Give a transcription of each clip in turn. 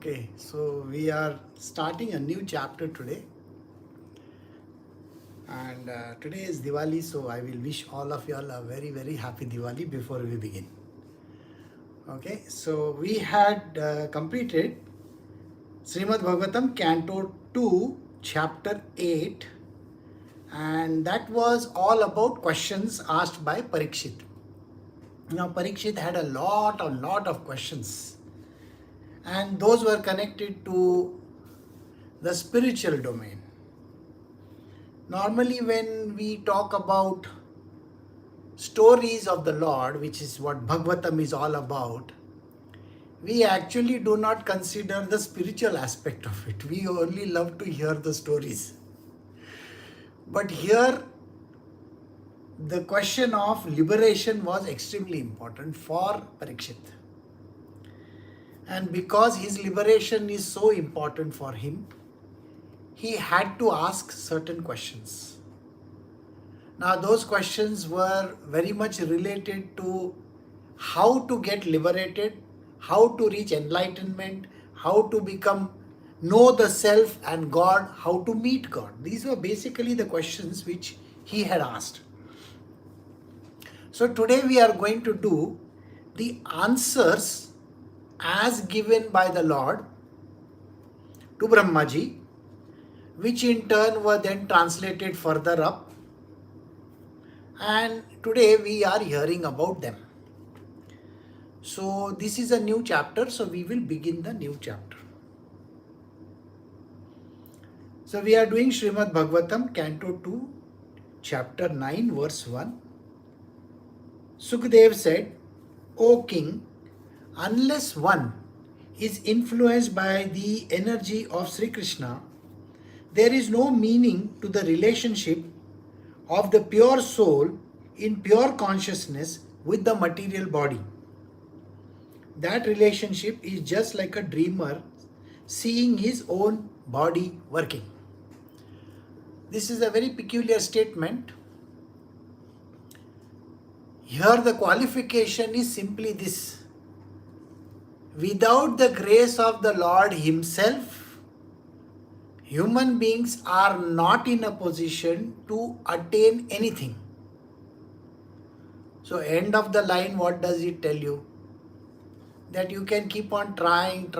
Okay, so we are starting a new chapter today, and today is Diwali, so I will wish all of you all a very happy Diwali before we begin. Okay, so we had completed Srimad Bhagavatam, Canto 2, Chapter 8, and that was all about questions asked by Parikshit. Now, Parikshit had a lot of questions, and those were connected to the spiritual domain. Normally, when we talk about stories of the Lord, which is what Bhagavatam is all about, we actually do not consider the spiritual aspect of it. We only love to hear the stories. But here, the question of liberation was extremely important for Parikshit. And because his liberation is so important for him, he had to ask certain questions. Now, those questions were very much related to how to get liberated, how to reach enlightenment, how to know the self and God, how to meet God. These were basically the questions which he had asked. So today we are going to do the answers as given by the Lord to Brahmaji, which in turn were then translated further up. And today we are hearing about them. So this is a new chapter, so we will begin the new chapter. So we are doing Srimad Bhagavatam, Canto 2, Chapter 9, Verse 1. Sukhdev said, O king, unless one is influenced by the energy of Sri Krishna, there is no meaning to the relationship of the pure soul in pure consciousness with the material body. That relationship is just like a dreamer seeing his own body working. This is a very peculiar statement. Here the qualification is simply this. Without the grace of the Lord Himself, human beings are not in a position to attain anything. So end of the line, what does it tell you? That you can keep on trying.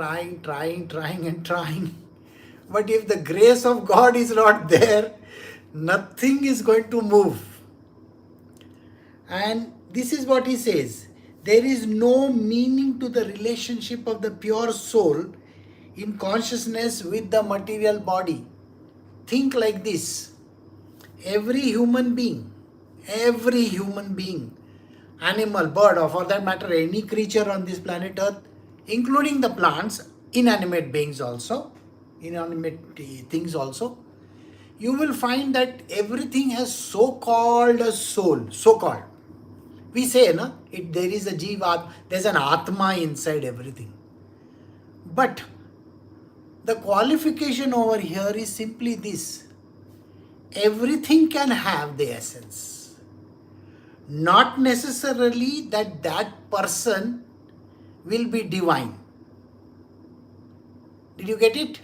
But if the grace of God is not there, nothing is going to move. And this is what he says. There is no meaning to the relationship of the pure soul in consciousness with the material body. Think like this. Every human being, animal, bird, or for that matter, any creature on this planet Earth, including the plants, inanimate beings also, inanimate things also, you will find that everything has so-called a soul, so-called. We say, there is a jiva, there's an atma inside everything. But the qualification over here is simply this. Everything can have the essence. Not necessarily that person will be divine. Did you get it?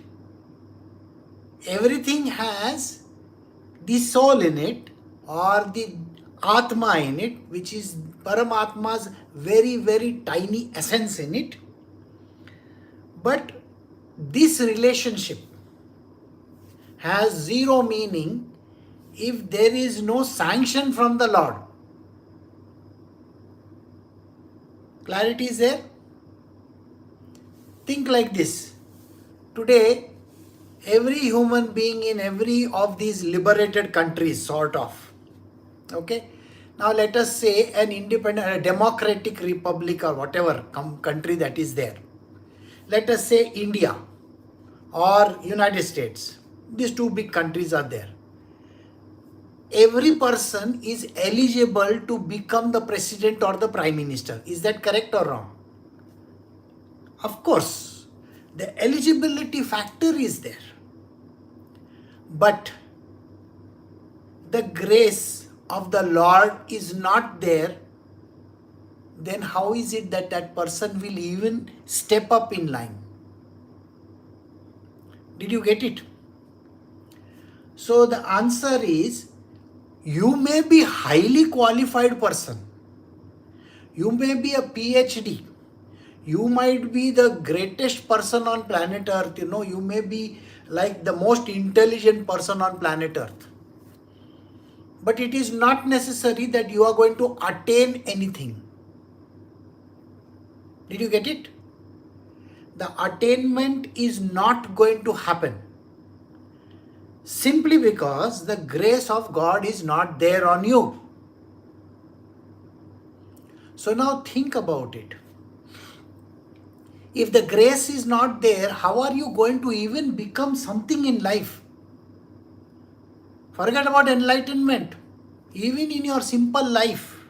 Everything has the soul in it or the Atma in it, which is Paramatma's very tiny essence in it. But this relationship has zero meaning if there is no sanction from the Lord. Clarity is there? Think like this. Today, every human being in every of these liberated countries, sort of, okay? Now let us say an independent, a democratic republic or whatever country that is there. Let us say India or United States. These two big countries are there. Every person is eligible to become the president or the prime minister. Is that correct or wrong? Of course, the eligibility factor is there. But the grace of the Lord is not there, then how is it that person will even step up in line? Did you get it? So the answer is, you may be highly qualified person. You may be a PhD. You might be the greatest person on planet Earth. You may be like the most intelligent person on planet Earth. But it is not necessary that you are going to attain anything. Did you get it? The attainment is not going to happen. Simply because the grace of God is not there on you. So now think about it. If the grace is not there, how are you going to even become something in life? Forget about enlightenment. Even in your simple life,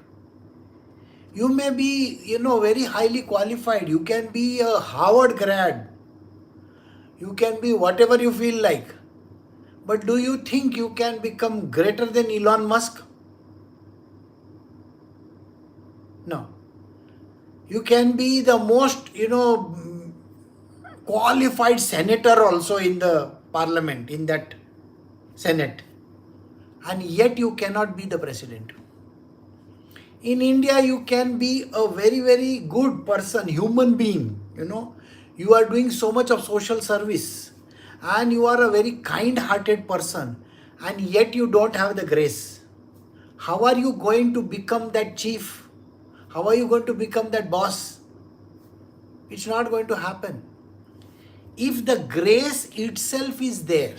you may be, very highly qualified. You can be a Harvard grad. You can be whatever you feel like. But do you think you can become greater than Elon Musk? No. You can be the most, qualified senator also in the parliament, in that senate. And yet you cannot be the president. In India, you can be a very, very good person, human being. You are doing so much of social service. And you are a very kind-hearted person. And yet you don't have the grace. How are you going to become that chief? How are you going to become that boss? It's not going to happen. If the grace itself is there,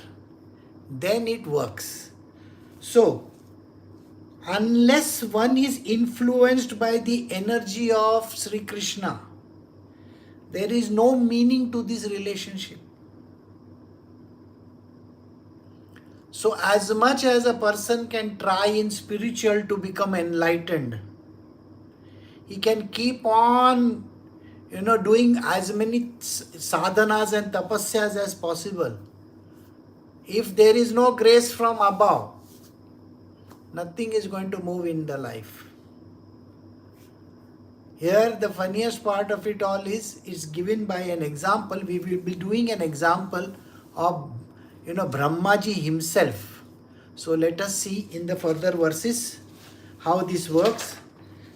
then it works. So, unless one is influenced by the energy of Sri Krishna, there is no meaning to this relationship. So as much as a person can try in spiritual to become enlightened, he can keep on, doing as many sadhanas and tapasyas as possible. If there is no grace from above, nothing is going to move in the life. Here the funniest part of it all is given by an example. We will be doing an example of Brahmaji himself. So let us see in the further verses how this works.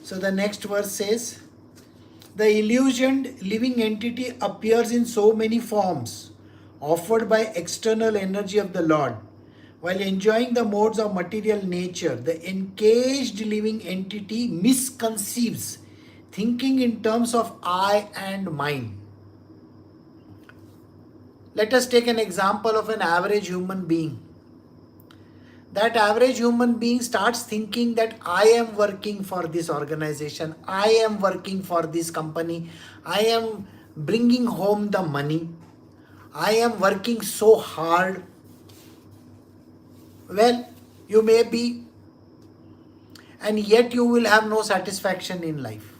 So the next verse says, the illusioned living entity appears in so many forms offered by external energy of the Lord. While enjoying the modes of material nature, the encaged living entity misconceives, thinking in terms of I and mine. Let us take an example of an average human being. That average human being starts thinking that I am working for this organization, I am working for this company, I am bringing home the money, I am working so hard. Well, you may be, and yet you will have no satisfaction in life.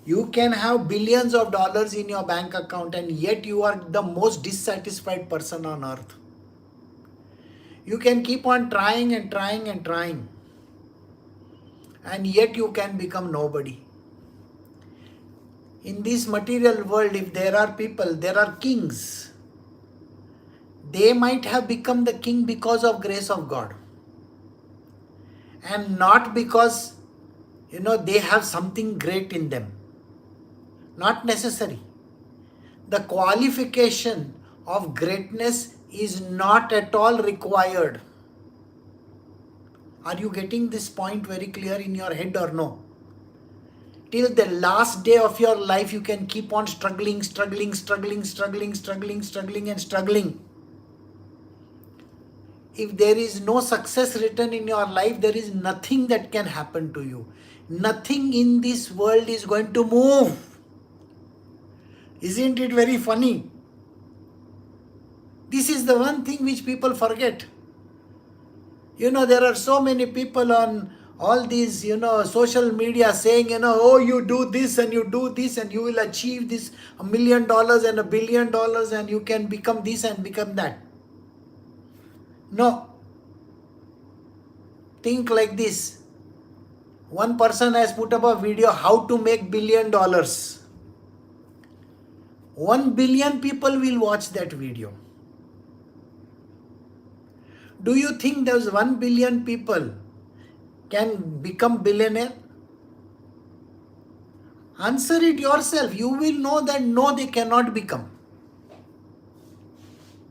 You can have billions of dollars in your bank account and yet you are the most dissatisfied person on earth. You can keep on trying and trying and trying, and yet you can become nobody. In this material world, if there are people, there are kings. They might have become the king because of grace of God. And not because, they have something great in them. Not necessary. The qualification of greatness is not at all required. Are you getting this point very clear in your head or no? Till the last day of your life, you can keep on struggling and struggling. If there is no success written in your life, there is nothing that can happen to you. Nothing in this world is going to move. Isn't it very funny? This is the one thing which people forget. There are so many people on all these, social media saying, oh, you do this and you do this and you will achieve this $1 million and $1 billion and you can become this and become that. No. Think like this. One person has put up a video how to make $1 billion. 1 billion people will watch that video. Do you think those 1 billion people can become billionaire? Answer it yourself. You will know that no, they cannot become.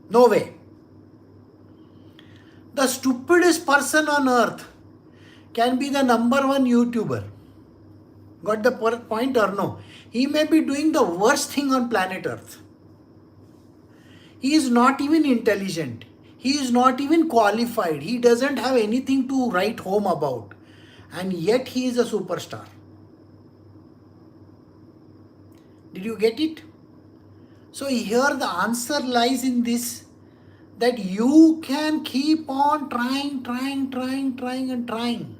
No way. The stupidest person on earth can be the number one YouTuber. Got the point or no? He may be doing the worst thing on planet Earth. He is not even intelligent. He is not even qualified. He doesn't have anything to write home about. And yet he is a superstar. Did you get it? So here the answer lies in this, that you can keep on trying and trying.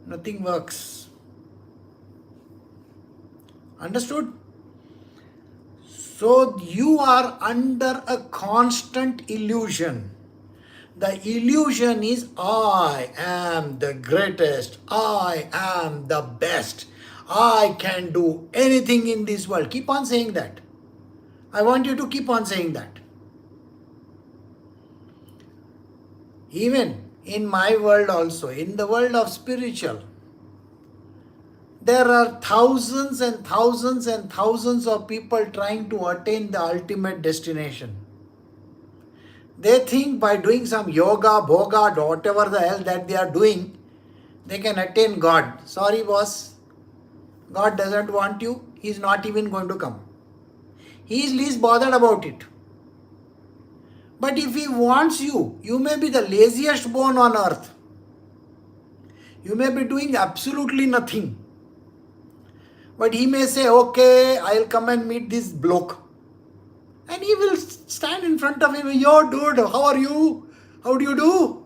Nothing works. Understood? So you are under a constant illusion. The illusion is I am the greatest. I am the best. I can do anything in this world. Keep on saying that. I want you to keep on saying that. Even in my world also, in the world of spiritual, there are thousands and thousands and thousands of people trying to attain the ultimate destination. They think by doing some yoga, bhoga, whatever the hell that they are doing, they can attain God. Sorry boss, God doesn't want you. He is not even going to come. He is least bothered about it. But if He wants you, you may be the laziest bone on earth. You may be doing absolutely nothing. But He may say, okay, I'll come and meet this bloke. And He will stand in front of him. Yo, dude, how are you? How do you do?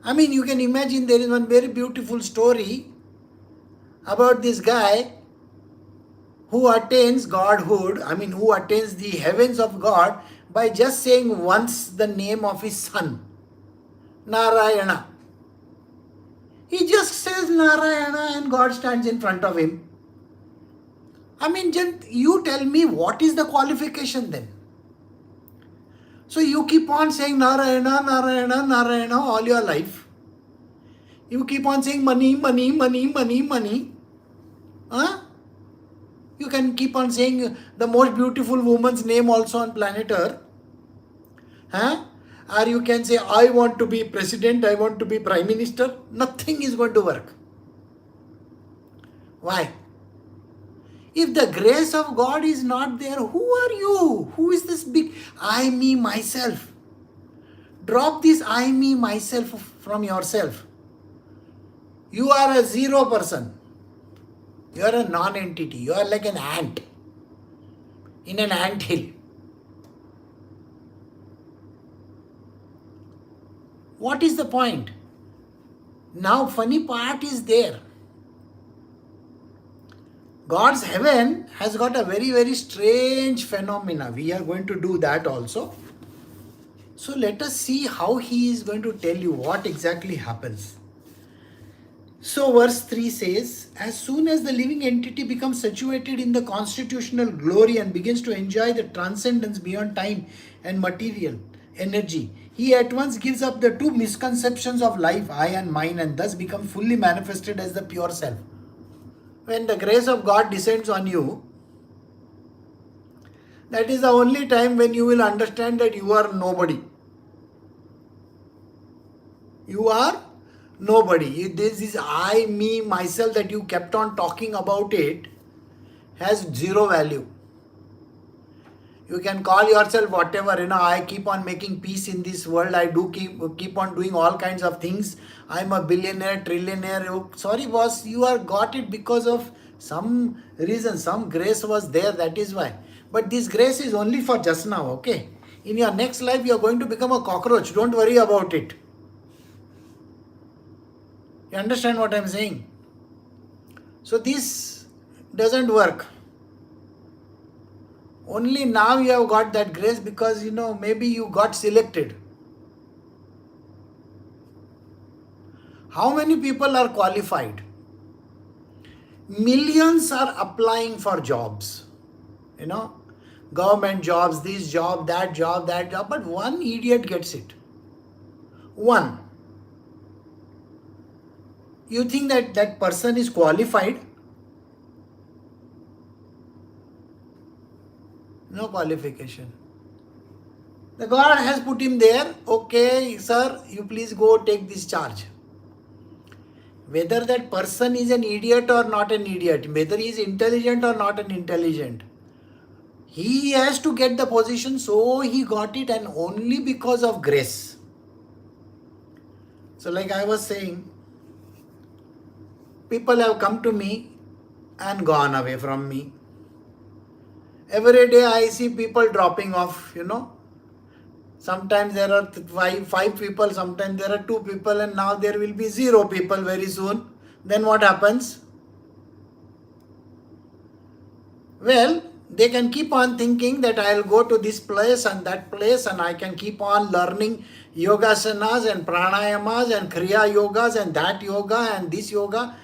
I mean, you can imagine there is one very beautiful story about this guy who attains Godhood, who attains the heavens of God by just saying once the name of his son, Narayana. He just says Narayana and God stands in front of him. You tell me, what is the qualification then? So you keep on saying Narayana, Narayana, Narayana all your life. You keep on saying money, money, money, money, money. Huh? You can keep on saying the most beautiful woman's name also on planet Earth. Huh? Or you can say, I want to be president, I want to be prime minister. Nothing is going to work. Why? If the grace of God is not there, who are you? Who is this big I, me, myself? Drop this I, me, myself from yourself. You are a zero person. You are a non-entity. You are like an ant in an anthill. What is the point? Now, funny part is there. God's heaven has got a very, very strange phenomena. We are going to do that also. So let us see how He is going to tell you what exactly happens. So verse 3 says, as soon as the living entity becomes situated in the constitutional glory and begins to enjoy the transcendence beyond time and material energy, he at once gives up the two misconceptions of life, I and mine, and thus becomes fully manifested as the pure self. When the grace of God descends on you, that is the only time when you will understand that you are nobody. You are nobody. This is I, me, myself that you kept on talking about it has zero value. You can call yourself whatever, I keep on making peace in this world. I do keep on doing all kinds of things. I'm a billionaire, trillionaire. Sorry boss, you are got it because of some reason, some grace was there, that is why. But this grace is only for just now, okay? In your next life, you are going to become a cockroach. Don't worry about it. You understand what I'm saying? So this doesn't work. Only now you have got that grace because, maybe you got selected. How many people are qualified? Millions are applying for jobs. government jobs, this job, that job, that job, but one idiot gets it. One. You think that that person is qualified? No qualification. The God has put him there. Okay, sir, you please go take this charge. Whether that person is an idiot or not an idiot, whether he is intelligent or not an intelligent, he has to get the position, so he got it, and only because of grace. So like I was saying, people have come to me and gone away from me. Every day I see people dropping off, Sometimes there are five people, sometimes there are 2 people, and now there will be 0 people very soon. Then what happens? Well, they can keep on thinking that I'll go to this place and that place, and I can keep on learning yogasanas and pranayamas and kriya yogas and that yoga and this yoga.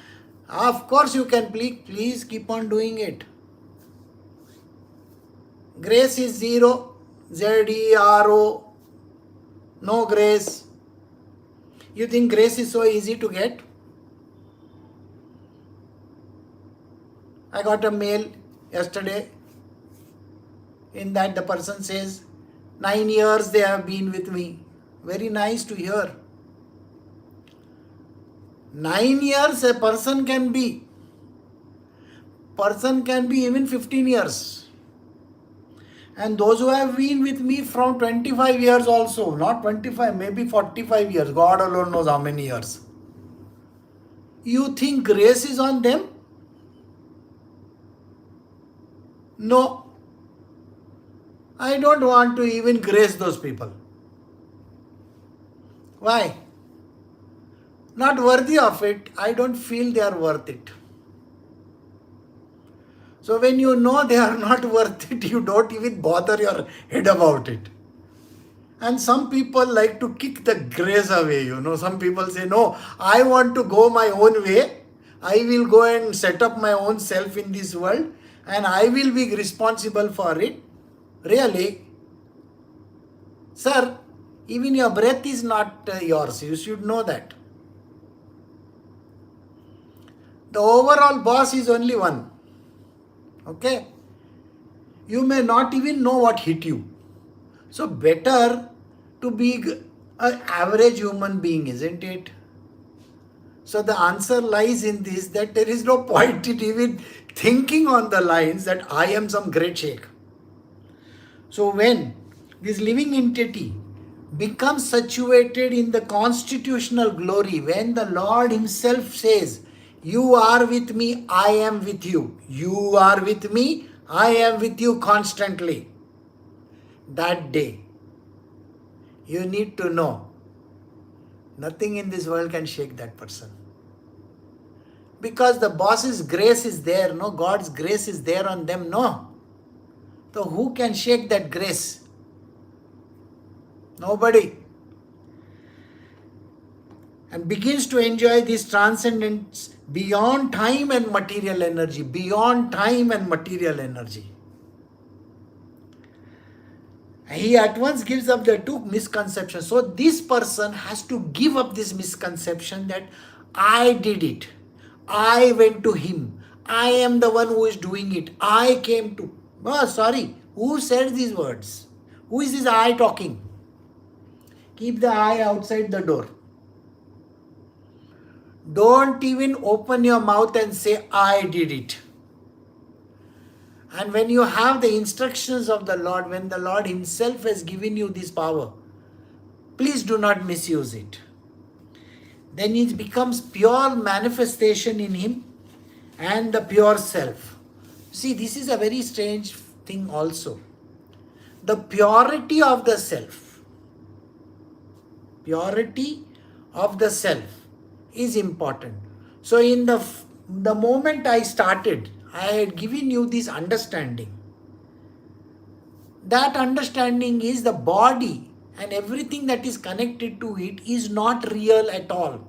Of course you can, please keep on doing it. Grace is 0. Z-E-R-O. No grace. You think grace is so easy to get? I got a mail yesterday. In that the person says, 9 years they have been with me. Very nice to hear. 9 years a person can be. Person can be even 15 years. And those who have been with me from 25 years also, not 25, maybe 45 years, God alone knows how many years. You think grace is on them? No. I don't want to even grace those people. Why? Not worthy of it. I don't feel they are worth it. So when you know they are not worth it, you don't even bother your head about it. And some people like to kick the grace away, Some people say, no, I want to go my own way. I will go and set up my own self in this world, and I will be responsible for it. Really? Sir, even your breath is not yours. You should know that. The overall boss is only one. Okay? You may not even know what hit you. So better to be an average human being, isn't it? So the answer lies in this, that there is no point in even thinking on the lines that I am some great sheikh. So when this living entity becomes situated in the constitutional glory, when the Lord himself says, you are with me, I am with you. You are with me, I am with you constantly. That day, you need to know, nothing in this world can shake that person. Because the boss's grace is there, no, God's grace is there on them, no. So who can shake that grace? Nobody. And begins to enjoy this transcendence beyond time and material energy. Beyond time and material energy. He at once gives up the 2 misconceptions. So this person has to give up this misconception that I did it. I went to him. I am the one who is doing it. I came to. Oh, sorry. Who said these words? Who is this I talking? Keep the I outside the door. Don't even open your mouth and say, I did it. And when you have the instructions of the Lord, when the Lord himself has given you this power, please do not misuse it. Then it becomes pure manifestation in him and the pure self. See, this is a very strange thing also. The purity of the self. Purity of the self is important. So in the moment I started, I had given you this understanding. That understanding is the body and everything that is connected to it is not real at all.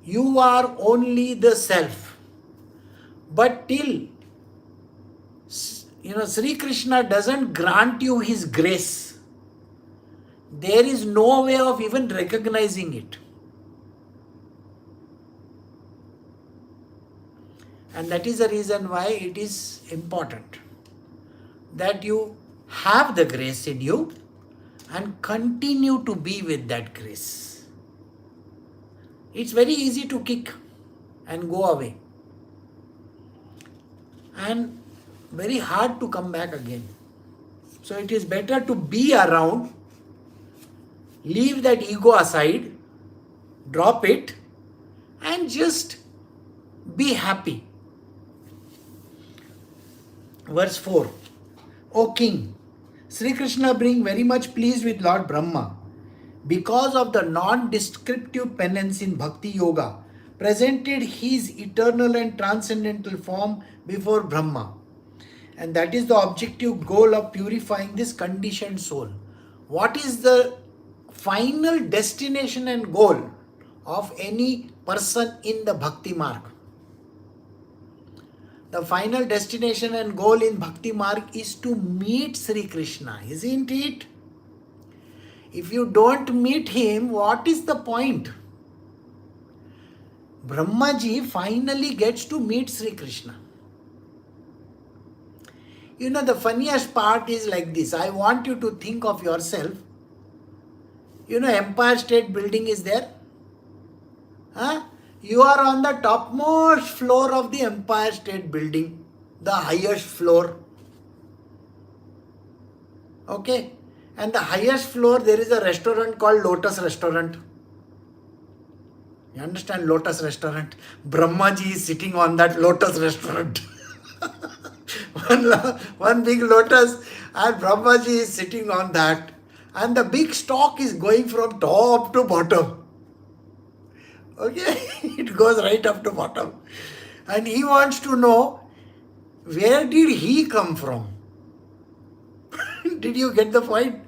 You are only the self. But till Sri Krishna doesn't grant you his grace. There is no way of even recognizing it. And that is the reason why it is important that you have the grace in you and continue to be with that grace. It's very easy to kick and go away, and very hard to come back again. So it is better to be around, leave that ego aside, drop it, and just be happy. Verse 4. O king, Sri Krishna being very much pleased with Lord Brahma because of the non-descriptive penance in Bhakti Yoga, presented his eternal and transcendental form before Brahma. And that is the objective goal of purifying this conditioned soul. What is the final destination and goal of any person in the Bhakti Marg? The final destination and goal in Bhakti Marg is to meet Sri Krishna, isn't it? If you don't meet him, what is the point? Brahmaji finally gets to meet Sri Krishna. The funniest part is like this. I want you to think of yourself. Empire State Building is there. You are on the topmost floor of the Empire State Building, the highest floor. Okay? And the highest floor, there is a restaurant called Lotus Restaurant. You understand Lotus Restaurant? Brahmaji is sitting on that Lotus Restaurant. one big lotus, and Brahmaji is sitting on that. And the big stalk is going from top to bottom. Okay? It goes right up to bottom. And he wants to know, where did he come from? Did you get the point?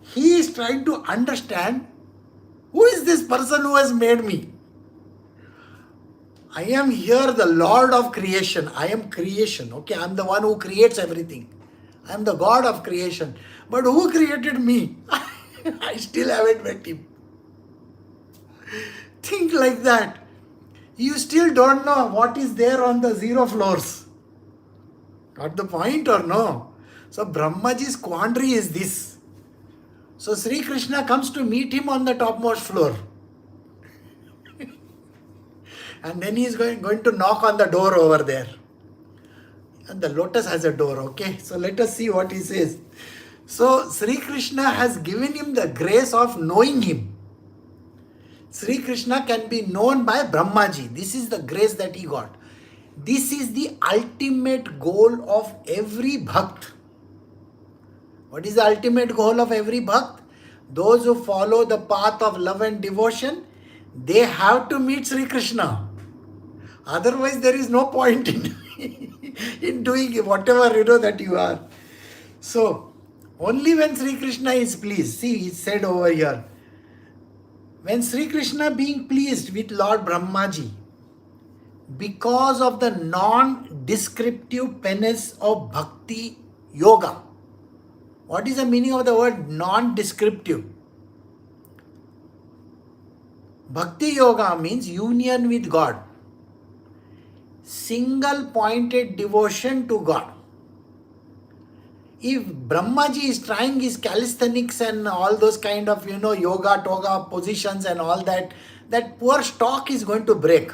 He is trying to understand, who is this person who has made me? I am here, the Lord of creation. I am creation. Okay, I am the one who creates everything. I am the God of creation. But who created me? I still haven't met him. Think like that. You still don't know what is there on the 0 floors. Got the point or no? So Brahmaji's quandary is this. So Sri Krishna comes to meet him on the topmost floor. And then he is going to knock on the door over there. And the lotus has a door, okay? So let us see what he says. So Sri Krishna has given him the grace of knowing him. Sri Krishna can be known by Brahmaji. This is the grace that he got. This is the ultimate goal of every bhakt. What is the ultimate goal of every bhakt? Those who follow the path of love and devotion, they have to meet Sri Krishna. Otherwise, there is no point in doing whatever that you are. So, only when Sri Krishna is pleased. See, it's said over here. When Sri Krishna being pleased with Lord Brahmaji, because of the non-descriptive penance of Bhakti Yoga. What is the meaning of the word non-descriptive? Bhakti Yoga means union with God. Single pointed devotion to God. If Brahmaji is trying his calisthenics and all those kind of, yoga, toga positions and all that, that poor stalk is going to break.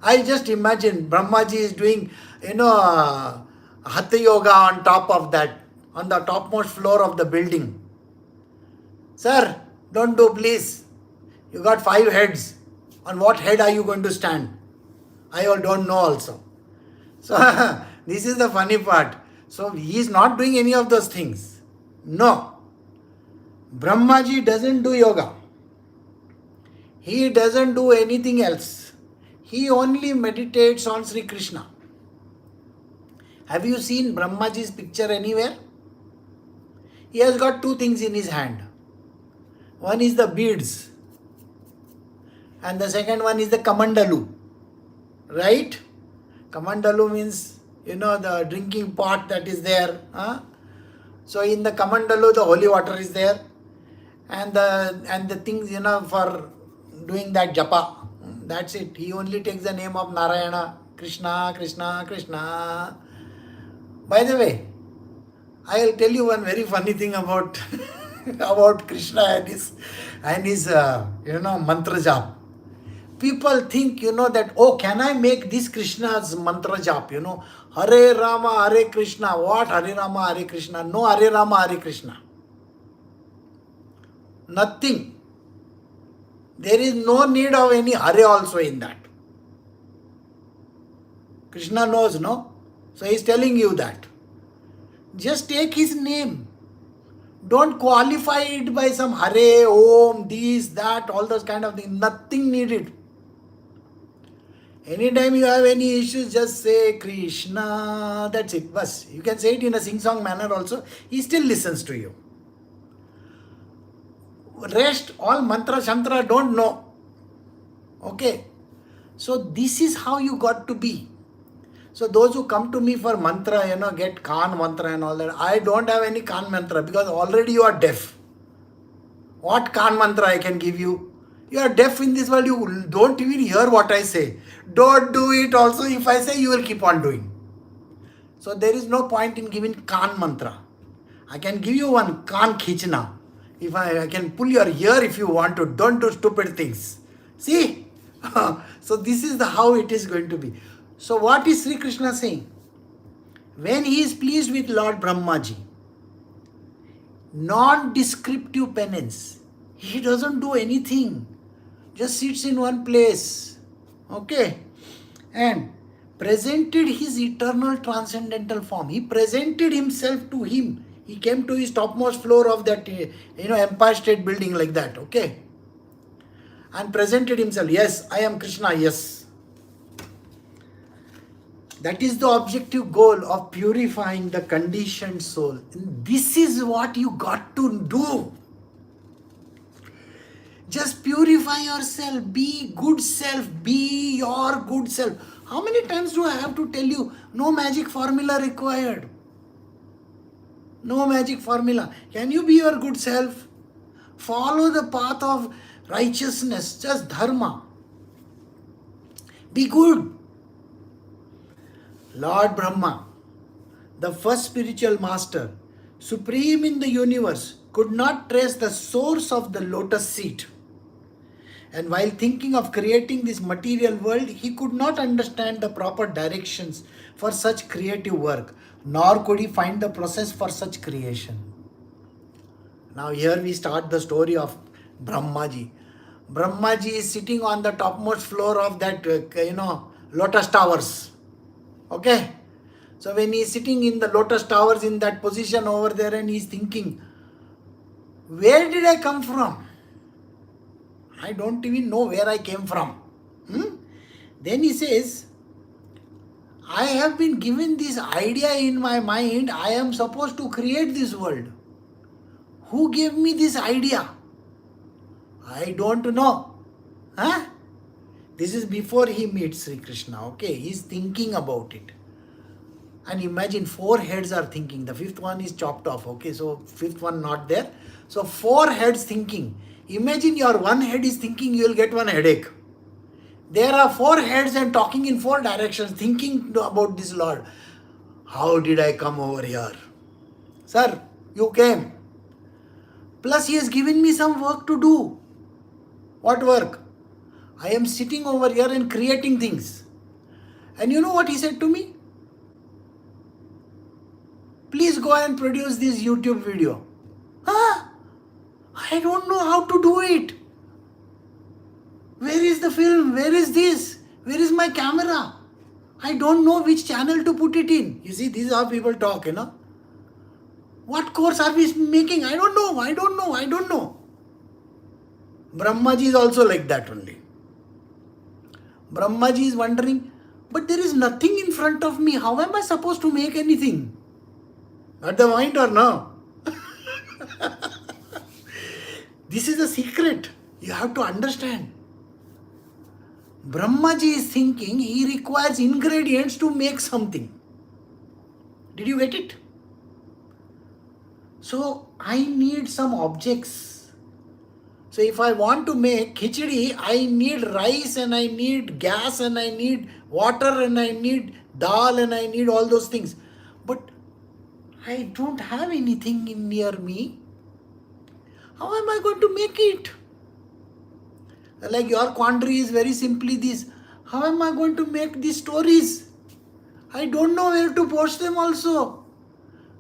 I just imagine Brahmaji is doing, Hatha Yoga on top of that, on the topmost floor of the building. Sir, don't do please. You got 5 heads. On what head are you going to stand? I don't know also. So, this is the funny part. So, he is not doing any of those things. No. Brahmaji doesn't do yoga. He doesn't do anything else. He only meditates on Sri Krishna. Have you seen Brahmaji's picture anywhere? He has got 2 things in his hand. One is the beads. And the second one is the kamandalu. Right? Kamandalu means, the drinking pot that is there. So in the Kamandalu, the holy water is there. And the things, for doing that japa. That's it. He only takes the name of Narayana. Krishna, Krishna, Krishna. By the way, I'll tell you one very funny thing about about Krishna and his mantra jap. People think, that, oh, can I make this Krishna's mantra jap, Hare Rama, Hare Krishna. What Hare Rama, Hare Krishna? No Hare Rama, Hare Krishna. Nothing. There is no need of any Hare also in that. Krishna knows, no? So he is telling you that. Just take his name. Don't qualify it by some Hare, Om, this, that, all those kind of things. Nothing needed. Anytime you have any issues, just say Krishna. That's it. Bas. You can say it in a sing-song manner also. He still listens to you. Rest, all mantra, shantra, don't know. Okay. So this is how you got to be. So those who come to me for mantra, get Kan mantra and all that. I don't have any Kan mantra because already you are deaf. What Kan mantra I can give you? You are deaf in this world. You don't even hear what I say. Don't do it also. If I say, you will keep on doing. So there is no point in giving Kan mantra. I can give you one Kan khichna. If I can pull your ear if you want to. Don't do stupid things. See? So this is how it is going to be. So what is Sri Krishna saying? When he is pleased with Lord Brahmaji, non-descriptive penance, he doesn't do anything. Just sits in one place. Okay? And presented his eternal transcendental form. He presented himself to him. He came to his topmost floor of that, Empire State Building like that. Okay? And presented himself. Yes, I am Krishna. Yes. That is the objective goal of purifying the conditioned soul. This is what you got to do. Just purify yourself. Be good self. Be your good self. How many times do I have to tell you? No magic formula required. No magic formula. Can you be your good self? Follow the path of righteousness. Just dharma. Be good. Lord Brahma, the first spiritual master, supreme in the universe, could not trace the source of the lotus seed. And while thinking of creating this material world, he could not understand the proper directions for such creative work, nor could he find the process for such creation. Now here we start the story of Brahmaji. Brahmaji is sitting on the topmost floor of that, lotus towers. Okay? So when he is sitting in the lotus towers in that position over there and he is thinking, where did I come from? I don't even know where I came from. Then he says, I have been given this idea in my mind. I am supposed to create this world. Who gave me this idea? I don't know. This is before he meets Sri Krishna. Okay, he is thinking about it. And imagine 4 heads are thinking. The 5th one is chopped off. Okay, so 5th one not there. So 4 heads thinking. Imagine your 1 head is thinking, you will get 1 headache. There are 4 heads and talking in 4 directions, thinking about this Lord. How did I come over here? Sir, you came. Plus he has given me some work to do. What work? I am sitting over here and creating things. And you know what he said to me? Please go and produce this YouTube video. I don't know how to do it. Where is the film? Where is this? Where is my camera? I don't know which channel to put it in. You see, this is how people talk, What course are we making? I don't know. Brahmaji is also like that only. Brahmaji is wondering, but there is nothing in front of me. How am I supposed to make anything? Got the point or no? This is the secret. You have to understand. Brahmaji is thinking he requires ingredients to make something. Did you get it? So I need some objects. So if I want to make khichdi, I need rice and I need gas and I need water and I need dal and I need all those things. But I don't have anything near me. How am I going to make it? Like your quandary is very simply this. How am I going to make these stories? I don't know where to post them also.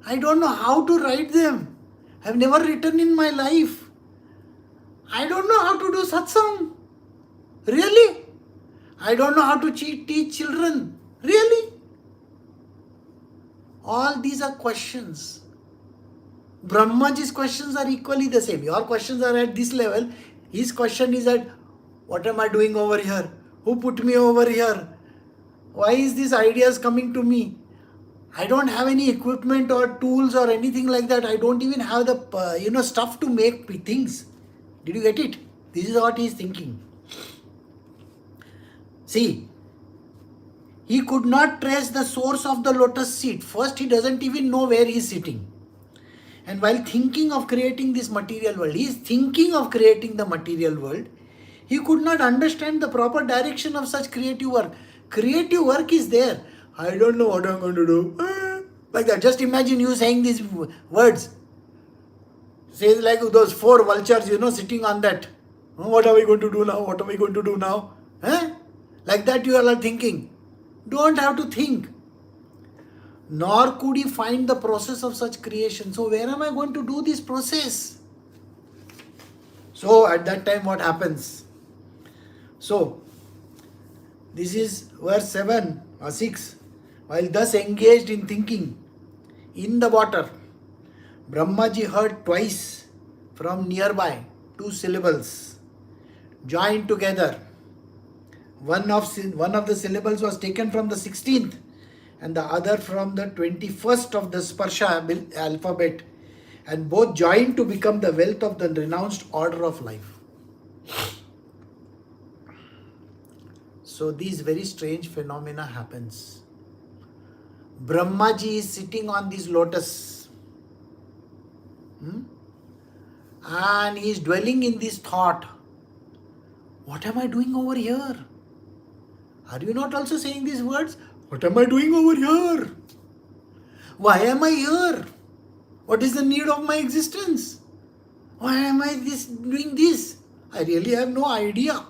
I don't know how to write them. I've never written in my life. I don't know how to do satsang. Really? I don't know how to teach children. Really? All these are questions. Brahmaji's questions are equally the same. Your questions are at this level. His question is at, what am I doing over here? Who put me over here? Why is these ideas coming to me? I don't have any equipment or tools or anything like that. I don't even have the stuff to make things. Did you get it? This is what he is thinking. See, he could not trace the source of the lotus seed. First, he doesn't even know where he is sitting. And while thinking of creating this material world, he is thinking of creating the material world. He could not understand the proper direction of such creative work. Creative work is there. I don't know what I'm going to do. Like that. Just imagine you saying these words. Says like those 4 vultures, sitting on that. What are we going to do now? What are we going to do now? Like that you all are thinking. Don't have to think. Nor could he find the process of such creation. So where am I going to do this process? So at that time what happens? So this is verse 7 or 6. While thus engaged in thinking in the water, Brahmaji heard twice from nearby 2 syllables joined together. One of the syllables was taken from the 16th and the other from the 21st of the Sparsha alphabet, and both joined to become the wealth of the renounced order of life. So these very strange phenomena happens. Brahmaji is sitting on this lotus and he is dwelling in this thought. What am I doing over here? Are you not also saying these words? What am I doing over here? Why am I here? What is the need of my existence? Why am I doing this? I really have no idea.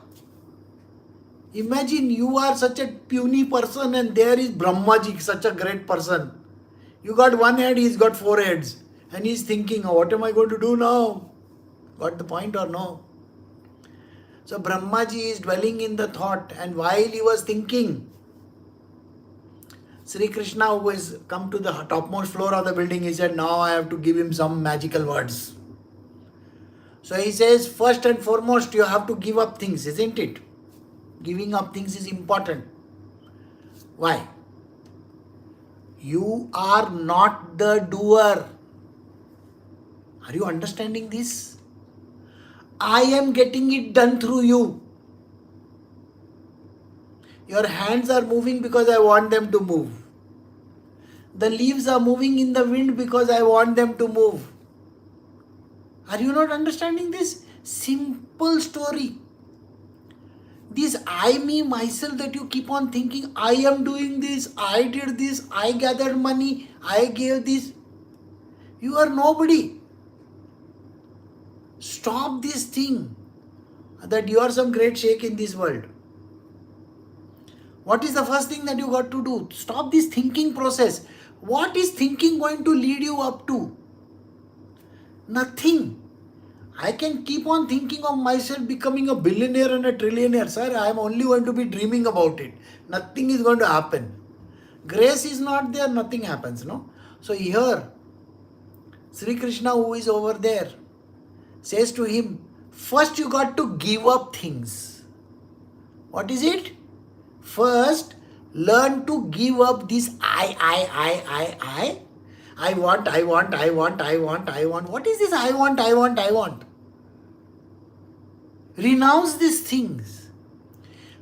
Imagine you are such a puny person and there is Brahmaji, such a great person. You got one head, he's got 4 heads. And he's thinking, what am I going to do now? Got the point or no? So Brahmaji is dwelling in the thought, and while he was thinking, Sri Krishna, who has come to the topmost floor of the building, he said, now I have to give him some magical words. So he says, first and foremost, you have to give up things, isn't it? Giving up things is important. Why? You are not the doer. Are you understanding this? I am getting it done through you. Your hands are moving because I want them to move. The leaves are moving in the wind because I want them to move. Are you not understanding this? Simple story. This I, me, myself that you keep on thinking, I am doing this, I did this, I gathered money, I gave this. You are nobody. Stop this thing that you are some great sheikh in this world. What is the first thing that you got to do? Stop this thinking process. What is thinking going to lead you up to? Nothing. I can keep on thinking of myself becoming a billionaire and a trillionaire. Sir, I am only going to be dreaming about it. Nothing is going to happen. Grace is not there, nothing happens, no? So here, Sri Krishna, who is over there, says to him, first you got to give up things. What is it? First, learn to give up this I want. What is this I want? Renounce these things.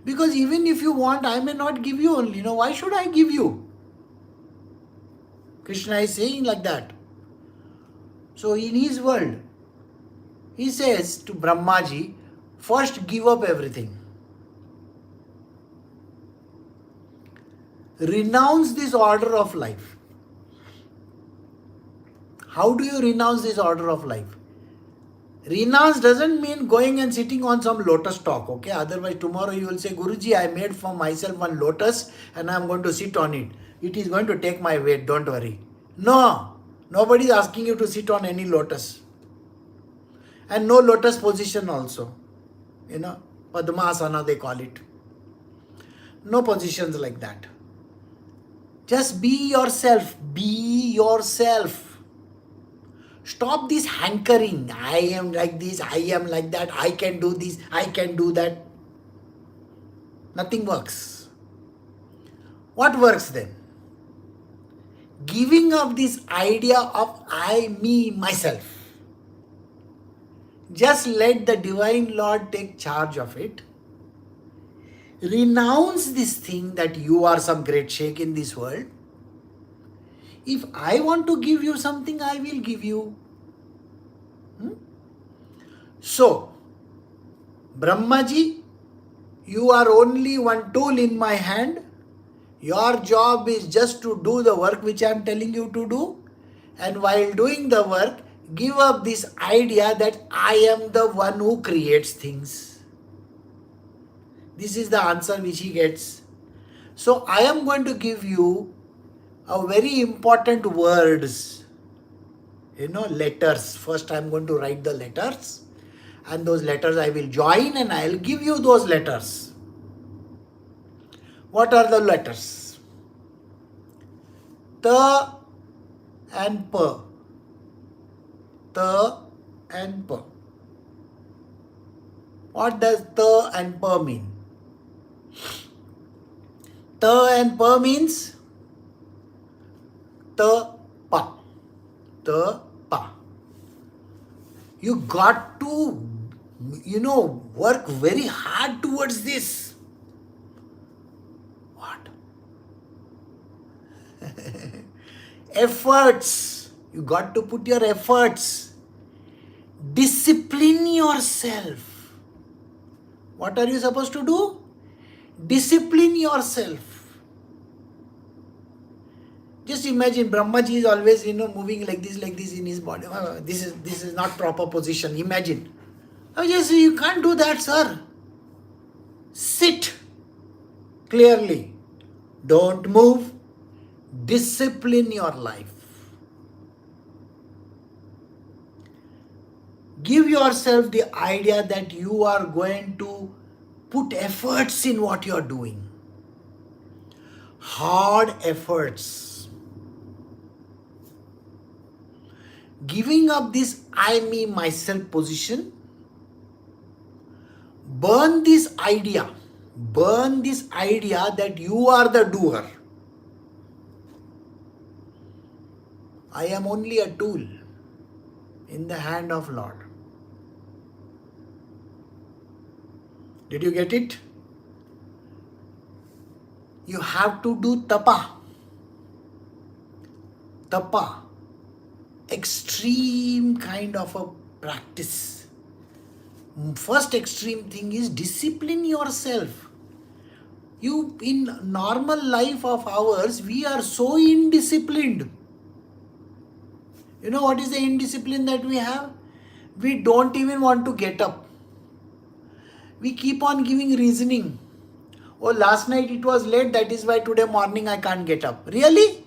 Because even if you want, I may not give you only. Why should I give you? Krishna is saying like that. So in his world, he says to Brahmaji, first give up everything. Renounce this order of life. How do you renounce this order of life? Renounce doesn't mean going and sitting on some lotus stalk, okay? Otherwise tomorrow you will say, Guruji, I made for myself one lotus and I am going to sit on it. It is going to take my weight, don't worry. No, nobody is asking you to sit on any lotus. And no lotus position also. Padmasana they call it. No positions like that. Just be yourself. Be yourself. Stop this hankering. I am like this, I am like that, I can do this, I can do that. Nothing works. What works then? Giving up this idea of I, me, myself. Just let the Divine Lord take charge of it. Renounce this thing that you are some great sheikh in this world. If I want to give you something, I will give you. So, Brahmaji, you are only one tool in my hand. Your job is just to do the work which I am telling you to do. And while doing the work, give up this idea that I am the one who creates things. This is the answer which he gets. So I am going to give you a very important words. Letters. First I am going to write the letters. And those letters I will join and I will give you those letters. What are the letters? Ta and Pa. Ta and Pa. What does Ta and Pa mean? Ta and Pa means Tapa. Tapa. You got to, work very hard towards this. What? Efforts. You got to put your efforts. Discipline yourself. What are you supposed to do? Discipline yourself. Just imagine Brahmaji is always, moving like this in his body. This is not proper position. Imagine. You can't do that, sir. Sit clearly. Don't move. Discipline your life. Give yourself the idea that you are going to put efforts in what you are doing. Hard efforts. Giving up this I, me, myself position. Burn this idea. Burn this idea that you are the doer. I am only a tool in the hand of Lord. Did you get it? You have to do tapa. Tapa. Extreme kind of a practice. First extreme thing is discipline yourself. In normal life of ours, we are so indisciplined. You know what is the indiscipline that we have? We don't even want to get up. We keep on giving reasoning. Oh, last night it was late, that is why today morning I can't get up. Really?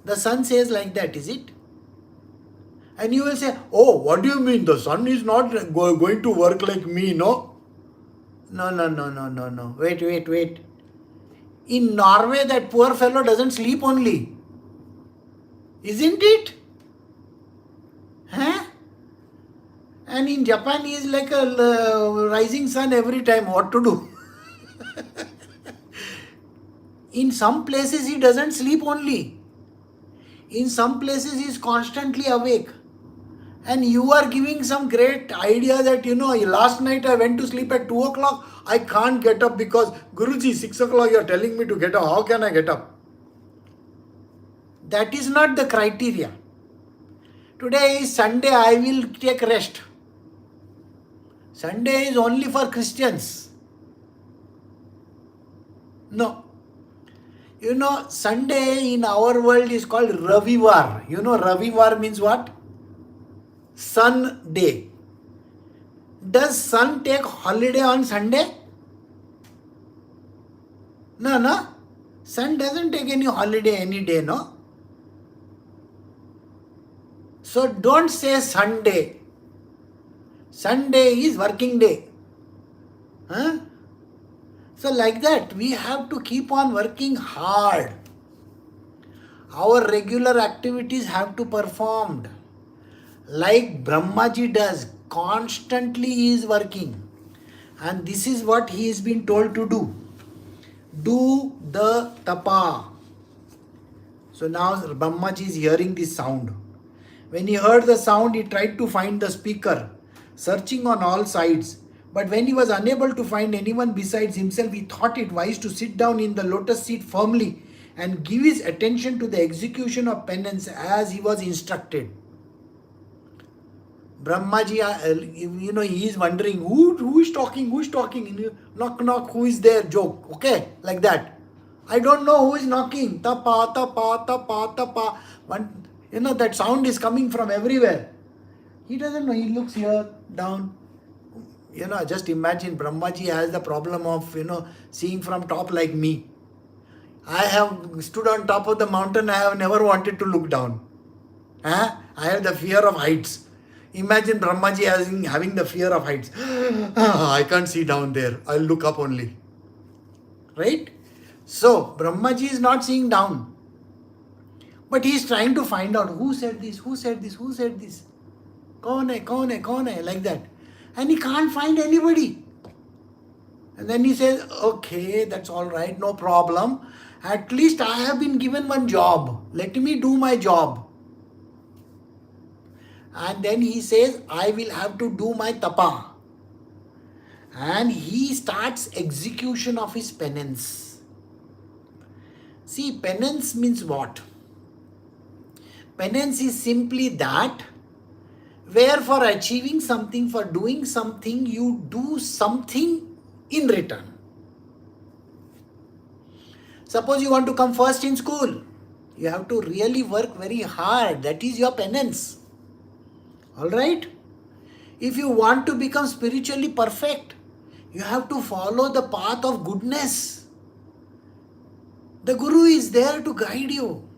The sun says like that, is it? And you will say, oh, what do you mean? The sun is not going to work like me, no? No. Wait. In Norway, that poor fellow doesn't sleep only. Isn't it? Huh? And in Japan, he is like a rising sun every time. What to do? In some places, he doesn't sleep only. In some places, he is constantly awake. And you are giving some great idea that, last night I went to sleep at 2 o'clock. I can't get up because Guruji, 6 o'clock you are telling me to get up. How can I get up? That is not the criteria. Today is Sunday, I will take rest. Sunday is only for Christians. No. Sunday in our world is called Ravivar. Ravivar means what? Sun day. Does sun take holiday on Sunday? No. Sun doesn't take any holiday any day, no? So don't say Sunday. Sunday is working day. Huh? So like that, we have to keep on working hard. Our regular activities have to performed. Like Brahmaji does, constantly he is working. And this is what he is being told to do. Do the tapa. So now Brahmaji is hearing this sound. When he heard the sound, he tried to find the speaker, searching on all sides. But when he was unable to find anyone besides himself, he thought it wise to sit down in the lotus seat firmly and give his attention to the execution of penance as he was instructed. Brahmaji, he is wondering, who is talking? Knock, knock, who is there? Joke, okay, like that. I don't know who is knocking. Tapa, tapa, tapa, tapa. That sound is coming from everywhere. He doesn't know. He looks here, down. Just imagine Brahmaji has the problem of, seeing from top like me. I have stood on top of the mountain. I have never wanted to look down. I have the fear of heights. Imagine Brahmaji having the fear of heights. I can't see down there. I'll look up only. Right? So, Brahmaji is not seeing down. But he is trying to find out who said this. Kaun hai, like that. And he can't find anybody. And then he says, okay, that's all right, no problem. At least I have been given one job. Let me do my job. And then he says, I will have to do my tapa. And he starts execution of his penance. See, penance means what? Penance is simply that where for achieving something, for doing something, you do something in return. Suppose you want to come first in school. You have to really work very hard. That is your penance. Alright? If you want to become spiritually perfect, you have to follow the path of goodness. The Guru is there to guide you.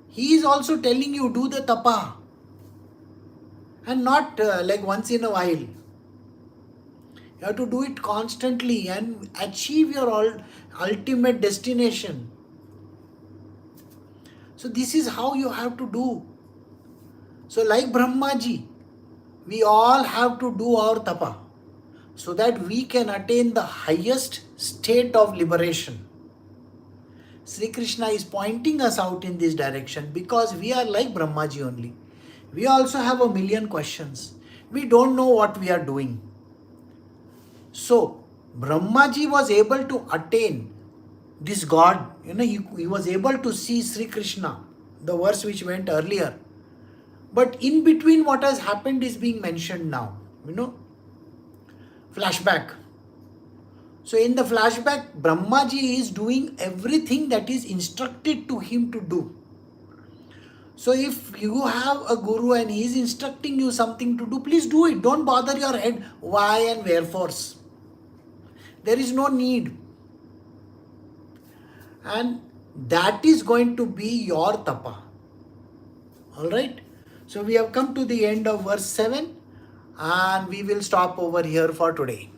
He is also telling you do the tapa. And not like once in a while. You have to do it constantly and achieve your ultimate destination. So this is how you have to do. So like Brahmaji, we all have to do our tapa so that we can attain the highest state of liberation. Sri Krishna is pointing us out in this direction because we are like Brahmaji only. We also have a million questions. We don't know what we are doing. So, Brahmaji was able to attain this God. He was able to see Sri Krishna, the verse which went earlier. But in between what has happened is being mentioned now. Flashback. So in the flashback, Brahmaji is doing everything that is instructed to him to do. So if you have a guru and he is instructing you something to do, please do it. Don't bother your head why and wherefores. There is no need. And that is going to be your tapa. Alright? So we have come to the end of verse 7 and we will stop over here for today.